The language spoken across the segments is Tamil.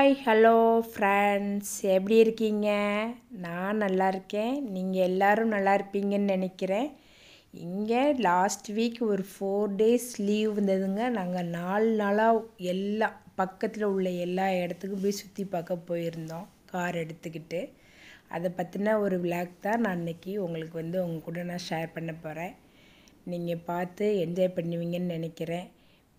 ஹாய் ஹலோ ஃப்ரெண்ட்ஸ், எப்படி இருக்கீங்க? நான் நல்லா இருக்கேன். நீங்கள் எல்லோரும் நல்லா இருப்பீங்கன்னு நினைக்கிறேன். இங்கே லாஸ்ட் வீக் ஒரு 4 days லீவ் வந்ததுங்க. நாங்கள் 4 நாளாக எல்லா பக்கத்தில் உள்ள எல்லா இடத்துக்கும் போய் சுற்றி பார்க்க போயிருந்தோம் கார் எடுத்துக்கிட்டு. அதை பற்றின ஒரு விளாக் தான் நான் இன்றைக்கி உங்களுக்கு உங்கள் கூட நான் ஷேர் பண்ண போகிறேன். நீங்கள் பார்த்து என்ஜாய் பண்ணுவீங்கன்னு நினைக்கிறேன்.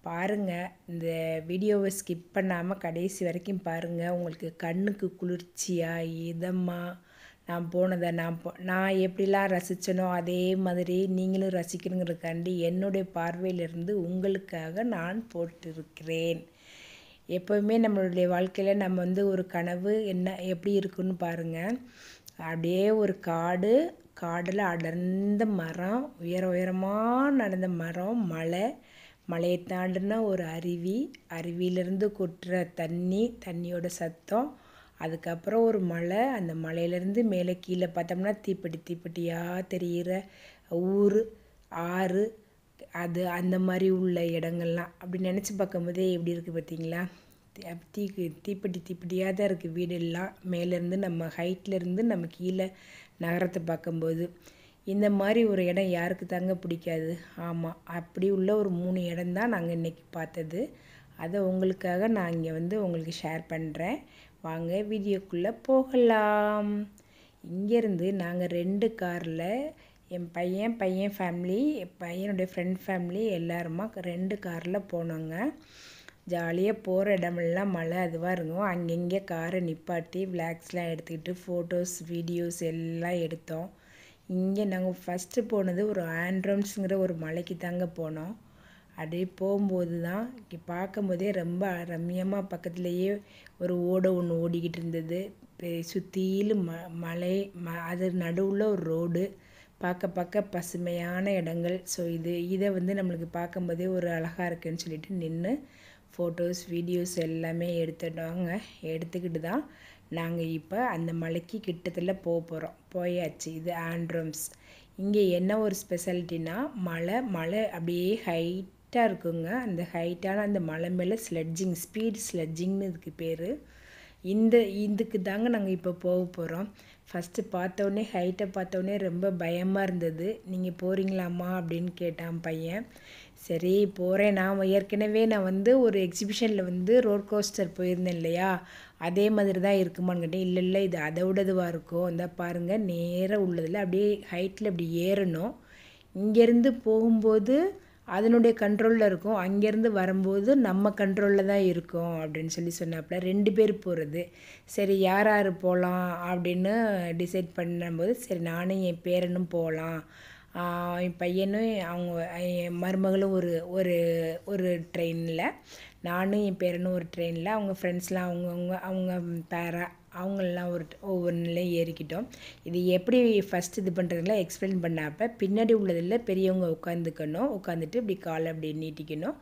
பாருங்கள், இந்த வீடியோவை ஸ்கிப் பண்ணாமல் கடைசி வரைக்கும் பாருங்கள். உங்களுக்கு கண்ணுக்கு குளிர்ச்சியாக இதமாக நான் போனதை நான் எப்படிலாம் ரசித்தனோ அதே மாதிரி நீங்களும் ரசிக்கணுங்கிறதுக்காண்டி என்னுடைய பார்வையிலிருந்து உங்களுக்காக நான் போட்டிருக்கிறேன். எப்போவுமே நம்மளுடைய வாழ்க்கையில் நம்ம ஒரு கனவு என்ன எப்படி இருக்குன்னு பாருங்கள். அப்படியே ஒரு காடில் அடர்ந்த மரம், உயரமாக நடந்த மரம், மலையை தாண்டினா ஒரு அருவியிலேருந்து கொட்டுற தண்ணியோட சத்தம், அதுக்கப்புறம் ஒரு மலை, அந்த மலையிலேருந்து மேலே கீழே பார்த்தோம்னா தீப்பெட்டியாக தெரிகிற ஊர், ஆறு, அது அந்த மாதிரி உள்ள இடங்கள்லாம் அப்படி நினச்சி பார்க்கும்போதே எப்படி இருக்குது பார்த்தீங்களா? தீப்பெட்டியாக தான் இருக்குது வீடெல்லாம். மேலேருந்து நம்ம ஹைட்லேருந்து நம்ம கீழே நகரத்தை பார்க்கும்போது இந்த மாதிரி ஒரு இடம் யாருக்கு தாங்க பிடிக்காது? ஆமாம், அப்படி உள்ள ஒரு 3 இடம்தான் நாங்கள் இன்றைக்கி பார்த்தது. அதை உங்களுக்காக நான் இங்கே உங்களுக்கு ஷேர் பண்ணுறேன். வாங்க வீடியோக்குள்ளே போகலாம். இங்கேருந்து நாங்கள் 2 காரில் என் பையன் ஃபேமிலி, என் பையனுடைய ஃப்ரெண்ட் ஃபேமிலி எல்லாருமா 2 காரில் போனோங்க. ஜாலியாக போகிற இடமெல்லாம் மழை அதுவாக இருக்கும். அங்கங்கே காரை நிப்பாட்டி விளாக்ஸ்லாம் எடுத்துக்கிட்டு ஃபோட்டோஸ் வீடியோஸ் எல்லாம் எடுத்தோம். இங்கே நாங்கள் ஃபஸ்ட்டு போனது ஒரு ஆண்ட்ரம்ஸுங்கிற ஒரு மலைக்கு தாங்க போனோம். அப்படியே போகும்போது தான் பார்க்கும்போதே ரொம்ப ரம்மியமாக பக்கத்துலேயே ஒரு ஒன்று ஓடிக்கிட்டு இருந்தது. சுற்றிலும் மலை, அது நடுவில் ஒரு ரோடு, பார்க்க பசுமையான இடங்கள். ஸோ இதை நம்மளுக்கு பார்க்கும்போதே ஒரு அழகாக இருக்குதுன்னு சொல்லிட்டு நின்று ஃபோட்டோஸ் வீடியோஸ் எல்லாமே எடுத்துக்கிட்டு தான் நாங்கள் இப்போ அந்த மலைக்கு கிட்டத்தில் போயாச்சு. இது ஆண்ட்ரம்ஸ். இங்கே என்ன ஒரு ஸ்பெஷாலிட்டினா மலை அப்படியே ஹைட்டாக இருக்குங்க. அந்த ஹைட்டான அந்த மலை மேலே ஸ்பீட் ஸ்லெட்ஜிங்னு இதுக்கு பேர். இதுக்கு தாங்க நாங்கள் இப்போ போகிறோம். ஃபஸ்ட்டு ஹைட்டை பார்த்தோன்னே ரொம்ப பயமாக இருந்தது. நீங்கள் போகிறீங்களாம்மா அப்படின்னு கேட்டான் பையன். சரி போகிறேன். ஏற்கனவே நான் ஒரு எக்ஸிபிஷனில் ரோட் கோஸ்டர் போயிருந்தேன் இல்லையா, அதே மாதிரி தான் இருக்குமான்னு கேட்டேன். இல்லை இது அதை விட இதுவாக இருக்கும். இந்த பாருங்கள், நேராக உள்ளதில் அப்படியே ஹைட்டில் அப்படி ஏறணும். இங்கேருந்து போகும்போது அதனுடைய கண்ட்ரோலில் இருக்கும், அங்கேருந்து வரும்போது நம்ம கண்ட்ரோலில் தான் இருக்கும் அப்படின்னு சொன்னாப்புல. 2 பேர் போகிறது. சரி யார் போகலாம் அப்படின்னு டிசைட் பண்ணும்போது சரி நானும் என் பேரனும் போகலாம். என் பையனும் என் மருமகளும் ஒரு ட்ரெயினில், நானும் என் பேரனும் ஒரு ட்ரெயினில், அவங்க ஃப்ரெண்ட்ஸ்லாம் அவங்க அவங்களெலாம் ஒவ்வொன்றுலையும் ஏறிக்கிட்டோம். இது எப்படி ஃபஸ்ட் இது பண்ணுறதுலாம் எக்ஸ்பிளைன் பண்ணாப்போ பின்னாடி உள்ளதில் பெரியவங்க உட்காந்துட்டு இப்படி காலை அப்படி நீட்டிக்கணும்.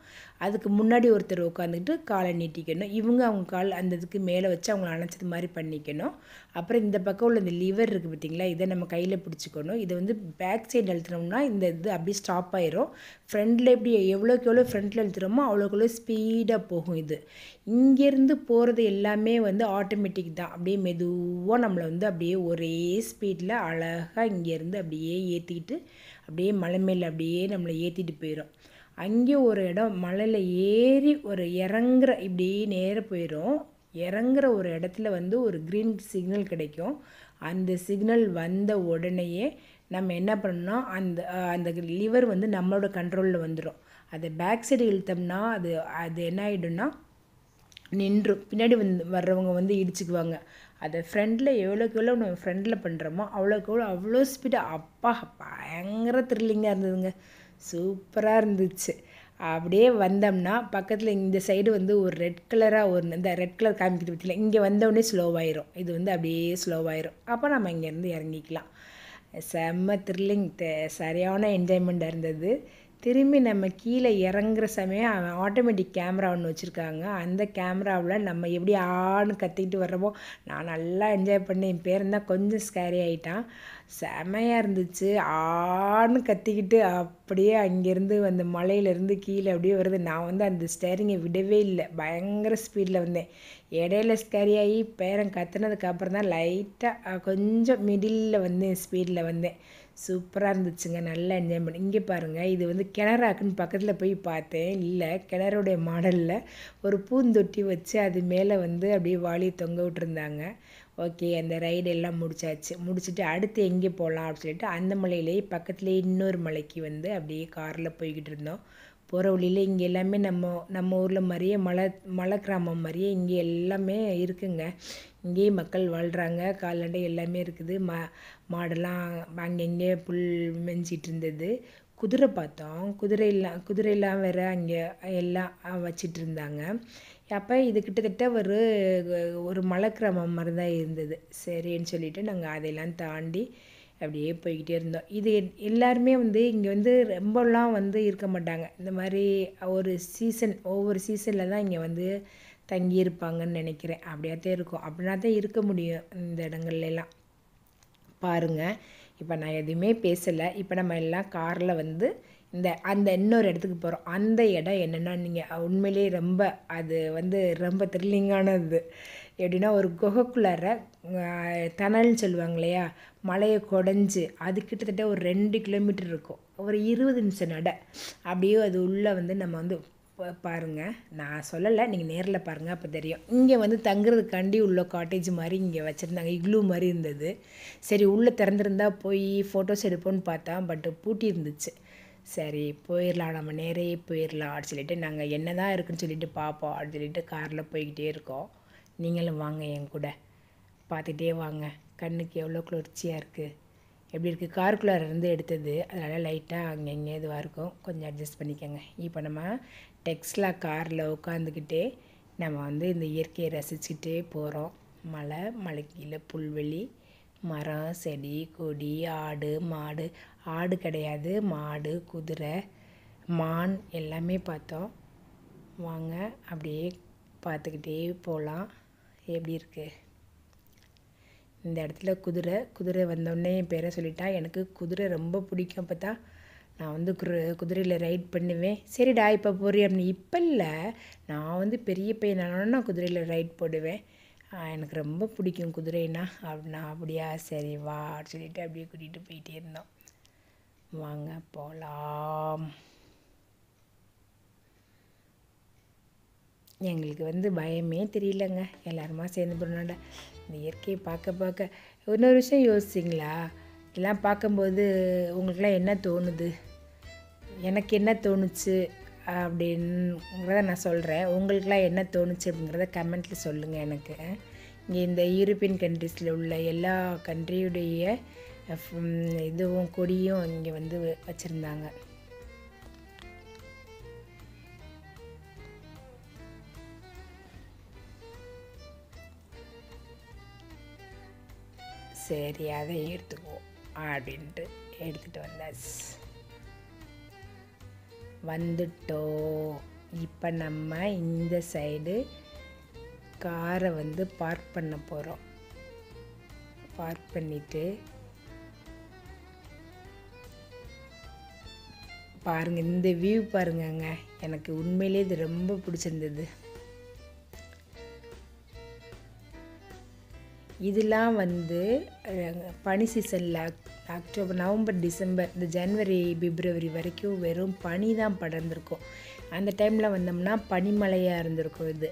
அதுக்கு முன்னாடி ஒருத்தர் உட்காந்துக்கிட்டு காலை நீட்டிக்கணும். அவங்க கால் அந்த இதுக்கு மேலே வச்சு அவங்கள அணைச்சது மாதிரி பண்ணிக்கணும். அப்புறம் இந்த பக்கம் உள்ள இந்த லிவர் இருக்குது பார்த்திங்களா, இதை நம்ம கையில் பிடிச்சிக்கணும். இதை பேக் சைடு அழுத்தினோம்னா இந்த இது அப்படியே ஸ்டாப் ஆயிரும். ஃப்ரண்டில் எப்படி எவ்வளோக்கு எவ்வளோ ஃப்ரண்ட்டில் அழுத்துகிறோமோ அவ்வளோக்கு ஸ்பீடாக போகும். இங்கேருந்து போகிறது எல்லாமே ஆட்டோமேட்டிக் தான். அப்படியே மெதுவாக நம்மளை அப்படியே ஒரே ஸ்பீடில் அழகாக இங்கேருந்து அப்படியே ஏற்றிக்கிட்டு அப்படியே மலை மேலே அப்படியே நம்மளை ஏற்றிட்டு போயிடும். அங்கே ஒரு இடம் மலையில் ஏறி ஒரு இப்படியே நேராக போயிடும். இறங்குற ஒரு இடத்துல ஒரு க்ரீன் சிக்னல் கிடைக்கும். அந்த சிக்னல் வந்த உடனேயே நம்ம என்ன பண்ணோம்னா அந்த லிவர் நம்மளோட கண்ட்ரோலில் வந்துடும். அதை பேக் சைடு இழுத்தோம்னா அது என்ன ஆகிடும்னா நின்றும். பின்னாடி வர்றவங்க இடிச்சுக்குவாங்க. அதை ஃப்ரெண்டில் எவ்வளோக்கு எவ்வளோ நம்ம ஃப்ரெண்டில் பண்ணுறோமோ அவ்வளோக்கு அவ்வளோ ஸ்பீடாக அப்பா பயங்கர த்ரில்லிங்காக இருந்ததுங்க. சூப்பராக இருந்துச்சு. அப்படியே வந்தோம்னா பக்கத்தில் இந்த சைடு ஒரு ரெட் கலராக இந்த ரெட் கலர் காமிக்கிட்டு பற்றில இங்கே வந்தோடனே ஸ்லோவாயிரும். இது அப்படியே ஸ்லோவாயிரும். அப்போ நம்ம இங்கேருந்து இறங்கிக்கலாம். செம்ம த்ரில்லிங், சரியான என்ஜாய்மெண்ட்டாக இருந்தது. திரும்பி நம்ம கீழே இறங்குற சமயம் அவன் ஆட்டோமேட்டிக் கேமரா ஒன்று வச்சுருக்காங்க. அந்த கேமராவில் நம்ம எப்படி ஆன்னு கத்திக்கிட்டு வர்றோமோ நான் நல்லா என்ஜாய் பண்ணேன். என் பேரன் தான் கொஞ்சம் ஸ்கேரி ஆகிட்டான். செமையாக இருந்துச்சு. ஆன்னு கத்திக்கிட்டு அப்படியே அங்கேருந்து அந்த மலையிலேருந்து கீழே அப்படியே வருது. நான் வந்து அந்த ஸ்டேரிங்கை விடவே இல்லை, பயங்கர ஸ்பீடில் வந்தேன். இடையில ஸ்கேரியாகி பேரன் கத்துனதுக்கு அப்புறம் தான் லைட்டாக கொஞ்சம் மிடில் வந்து ஸ்பீடில் வந்தேன். சூப்பராக இருந்துச்சுங்க, நல்லா என்ஜாய் பண்ணி. இங்கே பாருங்கள், இது வந்து கிணறாக்குன்னு பக்கத்தில் போய் பார்த்தேன். இல்லை, கிணறுடைய மாடலில் ஒரு பூந்தொட்டி வச்சு அது மேலே வந்து அப்படியே வாளியை தொங்க விட்டுருந்தாங்க. ஓகே, அந்த ரைடு எல்லாம் முடிச்சாச்சு. முடிச்சுட்டு அடுத்து எங்கே போகலாம் அப்படின்னு சொல்லிட்டு அந்த மலையிலேயே பக்கத்துலேயே இன்னொரு மலைக்கு வந்து அப்படியே காரில் போய்கிட்டு இருந்தோம். போகிற வழியில் இங்கே எல்லாமே நம்ம ஊரில் மாதிரியே மலை கிராமம் மாதிரியே இங்கே எல்லாமே இருக்குங்க. இங்கேயே மக்கள் வாழ்கிறாங்க, கால்நடை எல்லாமே இருக்குது. மாடெல்லாம் அங்கங்கே புல் மேய்ஞ்சிட்டு இருந்தது. குதிரை பார்த்தோம், குதிரையெல்லாம் வேறு அங்கே எல்லாம் வச்சிட்டு இருந்தாங்க. அப்போ இது கிட்டத்தட்ட ஒரு மலை கிராமம் மாதிரி தான் இருந்தது. சரின்னு சொல்லிவிட்டு நாங்கள் அதையெல்லாம் தாண்டி அப்படியே போய்கிட்டே இருந்தோம். இது எல்லாருமே வந்து இங்கே வந்து ரொம்பலாம் வந்து இருக்க மாட்டாங்க. இந்த மாதிரி ஒவ்வொரு சீசனில் தான் இங்கே வந்து தங்கியிருப்பாங்கன்னு நினைக்கிறேன். அப்படியாத்தான் இருக்கும், அப்படின்னா தான் இருக்க முடியும் இந்த இடங்கள்லாம். பாருங்கள், இப்போ நான் எதுவுமே பேசலை. இப்போ நம்ம எல்லாம் காரில் வந்து அந்த இன்னொரு இடத்துக்கு போகிறோம். அந்த இடம் என்னென்னா, நீங்கள் உண்மையிலே அது வந்து ரொம்ப த்ரில்லிங்கானது. எப்படின்னா, ஒரு குகைக்குள்ளார டனல்னு சொல்லுவாங்க இல்லையா, மலையை குடஞ்சி அது கிட்டத்தட்ட ஒரு 2 கிலோமீட்டர் இருக்கும். ஒரு 20 நிமிஷம் நட. அப்படியே அது உள்ளே வந்து நம்ம வந்து பாருங்கள், நான் சொல்லலை, நீங்கள் நேரில் பாருங்கள், அப்போ தெரியும். இங்கே வந்து தங்குறதுக்காண்டி உள்ள காட்டேஜ் மாதிரி இங்கே வச்சுருந்தாங்க, இக்லூ மாதிரி இருந்தது. சரி, உள்ளே திறந்துருந்தா போய் ஃபோட்டோஸ் எடுப்போன்னு பார்த்தா, பட்டு பூட்டி இருந்துச்சு. சரி, போயிடலாம், நம்ம நேரே போயிடலாம் அப்படின்னு சொல்லிட்டு நாங்கள் என்ன தான் இருக்குன்னு சொல்லிட்டு பார்ப்போம் அப்படின்னு சொல்லிட்டு காரில் போய்கிட்டே இருக்கோம். நீங்களும் வாங்க என் கூட, பார்த்துட்டே வாங்க. கண்ணுக்கு எவ்வளோ குளிர்ச்சியாக இருக்குது, எப்படி இருக்குது. காருக்குள்ளார இருந்து எடுத்தது, அதனால் லைட்டாக அங்கே இதுவாக இருக்கும், கொஞ்சம் அட்ஜஸ்ட் பண்ணிக்கோங்க. இப்போ நம்ம டெக்ஸ்லா காரில் உட்காந்துக்கிட்டே நம்ம வந்து இந்த இயற்கையை ரசிச்சுட்டே போகிறோம். மலைக்கு கீழே புல்வெளி, மரம், செடி, கொடி, மாடு ஆடு கிடையாது, மாடு, குதிரை, மான் எல்லாமே பார்த்தோம். வாங்க அப்படியே பார்த்துக்கிட்டே போகலாம். எப்படி இருக்குது இந்த இடத்துல. குதிரை வந்தோடனே என் பேரை சொல்லிட்டா. எனக்கு குதிரை ரொம்ப பிடிக்கும். அப்போ தான் நான் வந்து குதிரையில் ரைட் பண்ணுவேன். சரிடா இப்போ போறிய அப்படின்னு. இப்போ இல்லை, நான் வந்து பெரிய பையனானோன்னா நான் குதிரையில் ரைட் போடுவேன். எனக்கு ரொம்ப பிடிக்கும் குதிரைனா. அப்படியா, சரி வா அப்படின்னு சொல்லிட்டு அப்படியே கூட்டிகிட்டு போயிட்டே இருந்தோம். வாங்க போகலாம். எங்களுக்கு வந்து பயமே தெரியலங்க, எல்லாருமா சேர்ந்து போகிறனால. இந்த இயற்கையை பார்க்க இன்னொரு விஷயம் யோசிச்சிங்களா, இதெல்லாம் பார்க்கும்போது உங்களுக்குலாம் என்ன தோணுது? எனக்கு என்ன தோணுச்சு அப்படிங்கிறத நான் சொல்கிறேன். உங்களுக்குலாம் என்ன தோணுச்சு அப்படிங்கிறத கமெண்ட்டில் சொல்லுங்கள் எனக்கு. இங்கே இந்த யூரோப்பியன் கண்ட்ரீஸில் உள்ள எல்லா கண்ட்ரியுடைய இதுவும் கொடியும் இங்கே வந்து வச்சுருந்தாங்க. சரி, அதை எடுத்துக்குவோம் அப்படின்ட்டு எடுத்துகிட்டு வந்துட்டோம். இப்போ நம்ம இந்த சைடு காரை வந்து பார்க் பண்ண போகிறோம். பார்க் பண்ணிவிட்டு பாருங்கள், இந்த வியூ பாருங்கங்க, எனக்கு உண்மையிலே இது ரொம்ப பிடிச்சிருந்தது. இதெல்லாம் வந்து பனி சீசனில் அக்டோபர், நவம்பர், டிசம்பர், இந்த ஜனவரி, பிப்ரவரி வரைக்கும் வெறும் பனி தான் படர்ந்துருக்கும். அந்த டைமில் வந்தோம்னா பனிமலையாக இருந்திருக்கும். இது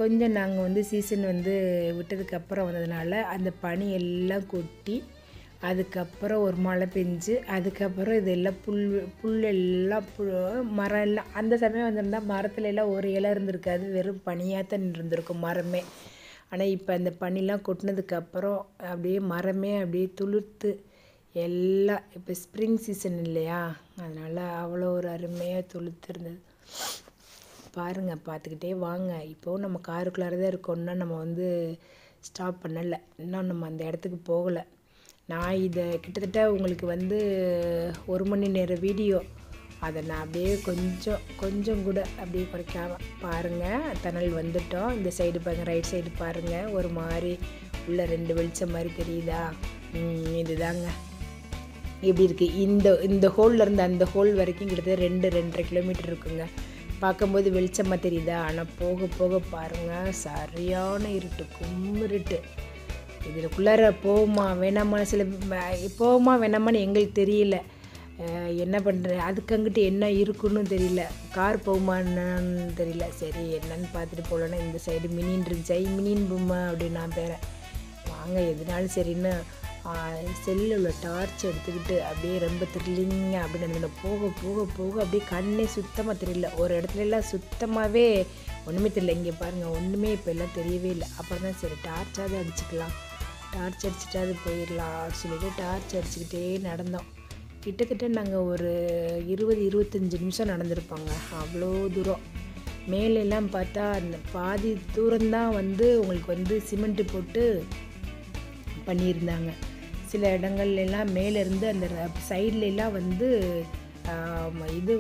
கொஞ்சம் நாங்கள் வந்து சீசன் வந்து விட்டதுக்கப்புறம் வந்ததுனால அந்த பனி எல்லாம் கொட்டி அதுக்கப்புறம் ஒரு மழை பெஞ்சு அதுக்கப்புறம் இதெல்லாம் புல்லெல்லாம் மரம் எல்லாம் அந்த சமயம் வந்திருந்தால் மரத்துல எல்லாம் ஒரு இலை இருந்திருக்காது, வெறும் பனியாக தான் இருந்திருக்கும் மரமே. ஆனால் இப்போ அந்த பனிலாம் கொட்டினதுக்கப்புறம் அப்படியே மரமே அப்படியே துளிர்த்து எல்லாம், இப்போ ஸ்ப்ரிங் சீசன் இல்லையா, அதனால் அவ்வளோ ஒரு அருமையாக துளுர்த்து இருந்தது. பாருங்கள், பார்த்துக்கிட்டே வாங்க. இப்போது நம்ம காருக்குள்ளார தான் இருக்கோம்னா நம்ம வந்து ஸ்டாப் பண்ணலை, இன்னும் நம்ம அந்த இடத்துக்கு போகலை. நான் இதை கிட்டத்தட்ட உங்களுக்கு வந்து 1 மணி நேரம் வீடியோ, அதை நான் அப்படியே கொஞ்சம் கூட அப்படியே குறைக்காம பாருங்கள். டனல் வந்துட்டோம். இந்த சைடு பாருங்கள், ரைட் சைடு பாருங்கள், ஒரு மாதிரி உள்ள 2 வெளிச்சம் மாதிரி தெரியுதா? இதுதாங்க எப்படி இருக்குது. இந்த ஹோல்லேருந்து அந்த ஹோல் வரைக்கும் கிட்டத்தட்ட 2-2.5 கிலோமீட்டர் இருக்குங்க. பார்க்கும்போது வெளிச்சமாக தெரியுதா, ஆனால் போக போக பாருங்கள் சரியான இருட்டு, கும்மிருட்டு. இதுக்குள்ளார போகுமா வேணாமா, போகுமா வேணாமான்னு எங்களுக்கு தெரியல. என்ன பண்ணுறேன், அதுக்கு அங்கிட்டு என்ன இருக்குன்னு தெரியல, கார் போகுமான்னு தெரியல. சரி என்னன்னு பார்த்துட்டு போகலன்னா இந்த சைடு மினின்னு இருந்துச்சு, மினின் பொம்மை அப்படின்னு நான் பேரேன். வாங்க எதுனாலும் சரின்னு செல்லில் டார்ச் எடுத்துக்கிட்டு அப்படியே ரொம்ப த்ரில்லிங்காக அப்படி நடந்து போக போக போக அப்படியே கண்ணே சுத்தமாக தெரியல. ஒரு இடத்துலலாம் சுத்தமாகவே ஒன்றுமே தெரியல. இங்கே பாருங்கள் ஒன்றுமே இப்போ எல்லாம் தெரியவே இல்லை. அப்புறம் தான் சரி டார்ச்சாவது அடிச்சுக்கலாம், டார்ச் அடிச்சுட்டாவது போயிடலாம் சொல்லிட்டு டார்ச் அடிச்சுக்கிட்டே நடந்தோம். கிட்டத்தட்ட நாங்கள் ஒரு 20-25 நிமிஷம் நடந்திருப்போங்க. அவ்வளோ தூரம். மேலெல்லாம் பார்த்தா அந்த பாதி தூரம்தான் உங்களுக்கு சிமெண்ட்டு போட்டு பண்ணியிருந்தாங்க. சில இடங்கள்லாம் மேலேருந்து அந்த சைட்லலாம் இது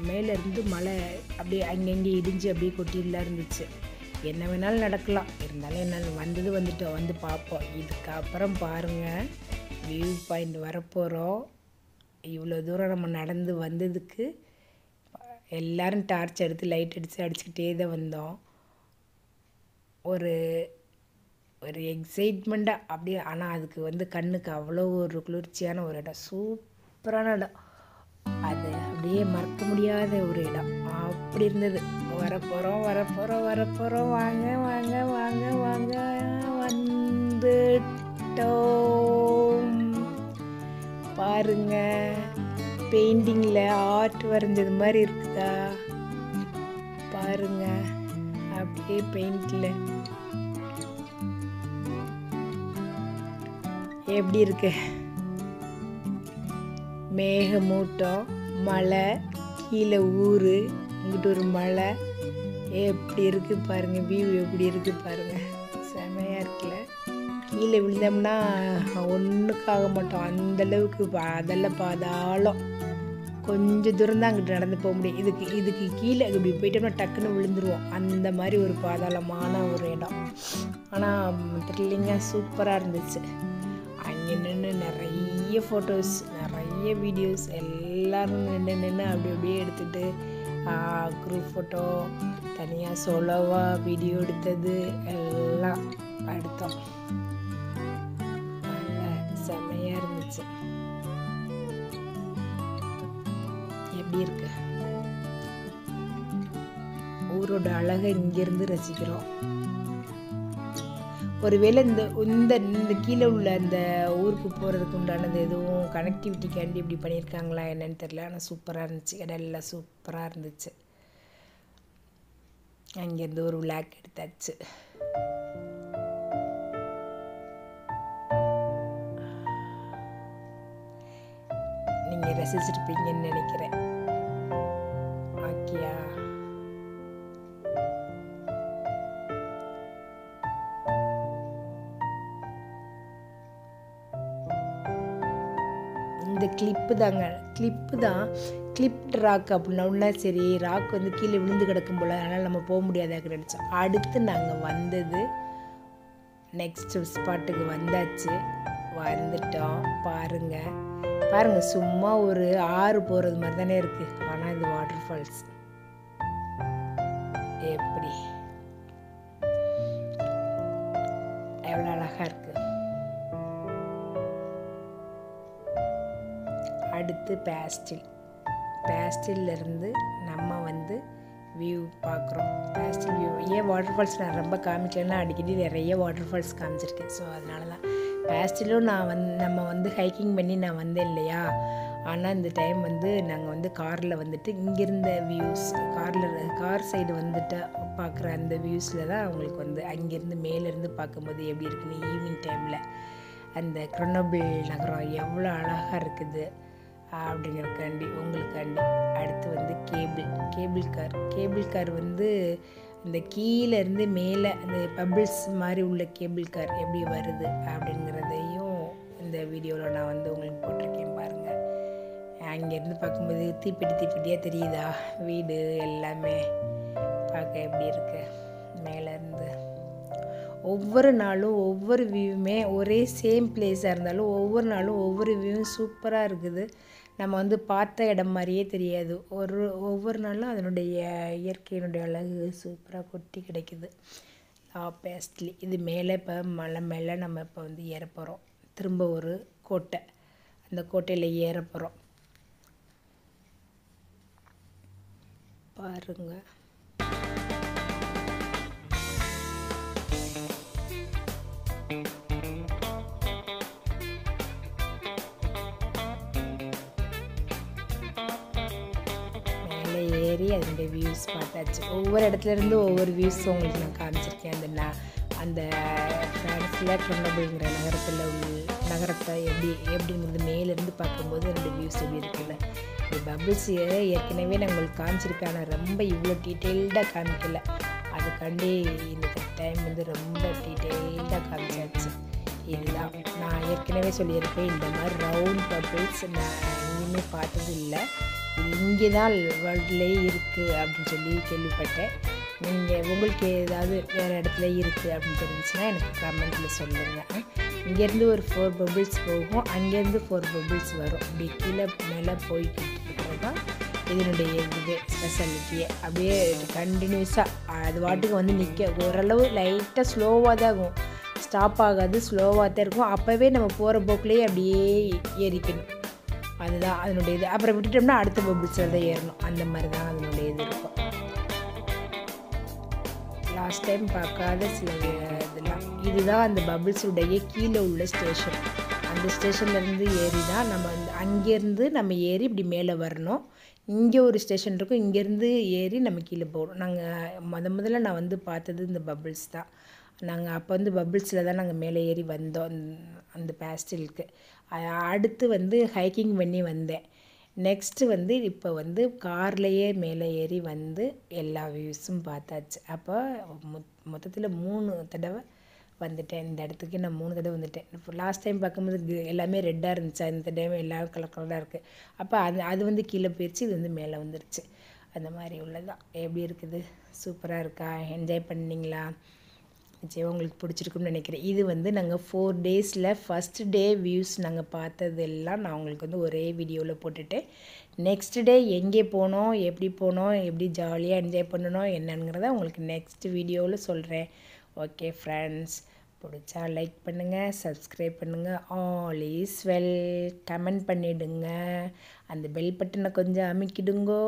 மேலேருந்து மழை அப்படியே அங்கங்கே இடிஞ்சு அப்படியே கொட்டிலாம் இருந்துச்சு. என்ன வேணாலும் நடக்கலாம், இருந்தாலும் என்ன வந்துட்டோம், வந்து பார்ப்போம். இதுக்கப்புறம் பாருங்கள் வியூ பாயிண்ட் வரப்போகிறோம். இவ்வளோ தூரம் நம்ம நடந்து வந்ததுக்கு எல்லோரும் டார்ச் எடுத்து லைட் அடிச்சுக்கிட்டே தான் வந்தோம். ஒரு எக்ஸைட்மெண்ட்டாக அப்படியே. ஆனால் அதுக்கு கண்ணுக்கு அவ்வளோ ஒரு குளிர்ச்சியான ஒரு இடம், சூப்பரான இடம். அது அப்படியே மறக்க முடியாத ஒரு இடம் அப்படி இருந்தது. வரப்போகிறோம் வாங்க வாங்க வாங்க வாங்க வந்துட்டோம். பாருங்க பெயிண்டிங்கில் ஆர்ட் வரைஞ்சது மாதிரி இருக்குதா பாருங்க. அப்படியே பெயிண்டில் எப்படி இருக்கு, மேகமூட்டம், மலை, கீழே ஊர், இங்கிட்டு ஒரு மலை, எப்படி இருக்குது பாருங்கள். வியூ எப்படி இருக்குது பாருங்கள், செமையாக இருக்குல்ல. கீழே விழுந்தோம்னா ஒன்றுக்காக மாட்டோம், அந்தளவுக்கு அதெல்லாம் பாதாளம். கொஞ்சம் தூரம் தான் அங்கிட்டு நடந்து போக முடியும். இதுக்கு கீழே இப்படி போயிட்டோம்னா டக்குன்னு விழுந்துருவோம். அந்த மாதிரி ஒரு பாதாளமான ஒரு இடம். ஆனால் த்ரில்லிங்காக சூப்பராக இருந்துச்சு. அங்கே நின்று நிறைய ஃபோட்டோஸ், நிறைய வீடியோஸ், எல்லோரும் நின்று அப்படியே எடுத்துகிட்டு குரூப் ஃபோட்டோ, தனியாக சோலோவாக வீடியோ எடுத்தது எல்லாம் எடுத்தோம். செம்மையாக இருந்துச்சு. எப்படி இருக்கு, ஊரோட அழகை இங்கேருந்து ரசிக்கிறோம். ஒருவேளை இந்த கீழே உள்ள அந்த ஊருக்கு போகிறதுக்கு உண்டானது எதுவும் கனெக்டிவிட்டிக்காண்டி இப்படி பண்ணியிருக்காங்களா என்னன்னு தெரியல. ஆனால் சூப்பராக இருந்துச்சு, இடம் எல்லாம் சூப்பராக இருந்துச்சு. அங்கேருந்து ஒரு விளாக் எடுத்தாச்சு. நீங்கள் ரசிச்சிருப்பீங்கன்னு நினைக்கிறேன். ஓகேயா, இந்த கிளிப்பு தான் கிளிப்ட் ராக் அப்படின்னா. சரி ராக் கீழே விழுந்து கிடக்கும் போல், அதனால் நம்ம போக முடியாதாக நினச்சோம். அடுத்து நாங்கள் வந்தது நெக்ஸ்ட் ஸ்பாட்டுக்கு வந்தாச்சு, வந்துட்டோம். பாருங்கள் சும்மா ஒரு ஆறு போகிறது மாதிரி தானே இருக்குது. ஆனால் இது வாட்டர் ஃபால்ஸ் எப்படி எவ்வளோ அழகாக இருக்குது. அடுத்து பேஸ்டில்லேருந்து நம்ம வியூ பார்க்குறோம். பேஸ்டில் வியூ ஏன் வாட்டர் ஃபால்ஸ் நான் ரொம்ப காமிக்கலன்னா அடிக்கடி நிறைய வாட்டர் ஃபால்ஸ் காமிச்சிருக்கேன். ஸோ அதனால தான் பேஸ்டிலும் நம்ம ஹைக்கிங் பண்ணி நான் வந்தேன் இல்லையா. ஆனால் இந்த டைம் நாங்கள் காரில் இங்கேருந்த வியூஸ், கார் சைடு பார்க்குற அந்த வியூஸில் தான் அவங்களுக்கு அங்கேருந்து மேலேருந்து பார்க்கும்போது எப்படி இருக்குன்னு ஈவினிங் டைமில் அந்த கிரனோபிள் நகரம் எவ்வளோ அழகாக இருக்குது அப்படிங்கிறக்காண்டி உங்களுக்காண்டி. அடுத்து கேபிள் கார் இந்த கீழேருந்து மேலே அந்த பபிள்ஸ் மாதிரி உள்ள கேபிள் கார் எப்படி வருது அப்படிங்கிறதையும் இந்த வீடியோவில் நான் உங்களுக்கு போட்டிருக்கேன் பாருங்கள். அங்கேருந்து பார்க்கும்போது தீப்பெட்டியாக தெரியுதா வீடு எல்லாமே பார்க்க எப்படி இருக்கு மேலேருந்து. ஒவ்வொரு நாளும் ஒவ்வொரு வியூவுமே ஒரே சேம் பிளேஸாக இருந்தாலும் ஒவ்வொரு நாளும் ஒவ்வொரு வியூவும் சூப்பராக இருக்குது. நம்ம வந்து பார்த்த இடம் மாதிரியே தெரியாது. ஒவ்வொரு நாளும் அதனுடைய இயற்கையினுடைய அழகு சூப்பராக கொட்டி கிடைக்குது. பேஸ்ட்லி இது மேலே இப்போ மலை மேலே நம்ம இப்போ வந்து ஏற போகிறோம். திரும்ப ஒரு கோட்டை, அந்த கோட்டையில் ஏற போகிறோம். பாருங்கள். ஏறி அதனுடைய வியூஸ் பார்த்தாச்சு. ஒவ்வொரு இடத்துலேருந்து ஒவ்வொரு வியூஸ் உங்களுக்கு நான் காமிச்சிருக்கேன். அந்த ஃப்ரான்ஸில் க்ரெனோபிள்ங்கிற நகரத்தை எப்படிங்கிறது மேலேருந்து பார்க்கும்போது என்னோடய வியூஸ் எப்படி இருக்குல்ல. இந்த பபிள்ஸ் ஏற்கனவே நான் உங்களுக்கு காமிச்சிருப்பேன், ஆனால் ரொம்ப இவ்வளோ டீட்டெயில்டாக காமிக்கலை. அதுக்காண்டி இந்த டைம் வந்து ரொம்ப டீட்டெயில்டாக காமிச்சாச்சு. இதுதான் நான் ஏற்கனவே சொல்லியிருப்பேன், இந்த மாதிரி ரவுண்ட் பபிள்ஸ் நான் எங்கேயுமே பார்த்தது இல்லை. இங்கே தான் வேர்ல்ட்லேயே இருக்குது அப்படின்னு சொல்லி கேள்விப்பட்டேன். உங்களுக்கு ஏதாவது வேறு இடத்துல இருக்குது அப்படின்னு தெரிஞ்சுன்னா எனக்கு கமெண்ட்டில் சொல்லுங்கள். இங்கேருந்து ஒரு 4 பபிள்ஸ் போகும், அங்கேருந்து 4 பபிள்ஸ் வரும். இப்படி கீழே மேலே போய்கிட்டு இருக்கிறது தான் இதனுடைய இதுவே ஸ்பெஷாலிட்டியே. அப்படியே கண்டினியூஸாக அது வாட்டுக்கு வந்து நிற்க ஓரளவு லைட்டாக ஸ்லோவாக தான் ஆகும், ஸ்டாப் ஆகாது, ஸ்லோவாக தான் இருக்கும். அப்போவே நம்ம போகிற போக்குலேயே அப்படியே ஏறிக்கணும். அதுதான் அதனுடைய இது. அப்புறம் விட்டுட்டோம்னா அடுத்த பபிள்ஸில் தான் ஏறணும். அந்த மாதிரி தான் அதனுடைய இது இருக்கும். லாஸ்ட் டைம் பார்க்காத சில இதெல்லாம் இதுதான் அந்த பபிள்ஸுடைய கீழே உள்ள ஸ்டேஷன். அந்த ஸ்டேஷன்லேருந்து ஏறி தான் நம்ம அங்கேருந்து நம்ம ஏறி இப்படி மேலே வரணும். இங்கே ஒரு ஸ்டேஷன் இருக்கும், இங்கேருந்து ஏறி நம்ம கீழே போகணும். நாங்கள் முதல்ல நான் வந்து பார்த்தது இந்த பபிள்ஸ் தான். நாங்கள் அப்போ வந்து பபிள்ஸில் தான் நாங்கள் மேலே ஏறி வந்தோம் அந்த பேஸ்டலுக்கு. அடுத்து வந்து ஹைக்கிங் பண்ணி வந்தேன். நெக்ஸ்ட்டு வந்து இப்போ வந்து கார்லேயே மேலே ஏறி வந்து எல்லா வியூஸும் பார்த்தாச்சு. அப்போ மொத்தத்தில் 3 தடவை வந்துட்டேன். இந்த இடத்துக்கு நான் 3 தடவை வந்துட்டேன். இப்போ லாஸ்ட் டைம் பார்க்கும்போது எல்லாமே ரெட்டாக இருந்துச்சு, இந்த டைம் எல்லாம் கலராக இருக்குது. அப்போ அது வந்து கீழே போயிடுச்சு, இது வந்து மேலே வந்துருச்சு. அந்த மாதிரி உள்ளதான். எப்படி இருக்குது? சூப்பராக இருக்கா? என்ஜாய் பண்ணிங்களா? நிச்சயம் உங்களுக்கு பிடிச்சிருக்குன்னு நினைக்கிறேன். இது வந்து நாங்கள் 4 டேஸில் ஃபஸ்ட் டே வியூஸ் நாங்கள் பார்த்ததெல்லாம் நான் உங்களுக்கு வந்து ஒரே வீடியோவில் போட்டுட்டேன். நெக்ஸ்ட் டே எங்கே போனோம், எப்படி ஜாலியாக என்ஜாய் பண்ணணும் என்னங்கிறத உங்களுக்கு நெக்ஸ்ட் வீடியோவில் சொல்கிறேன். ஓகே ஃப்ரெண்ட்ஸ், பிடிச்சா லைக் பண்ணுங்கள், சப்ஸ்கிரைப் பண்ணுங்கள். All is well. கமெண்ட் பண்ணிவிடுங்க. அந்த பெல் பட்டனை கொஞ்சம் அமுக்கிடுங்கோ.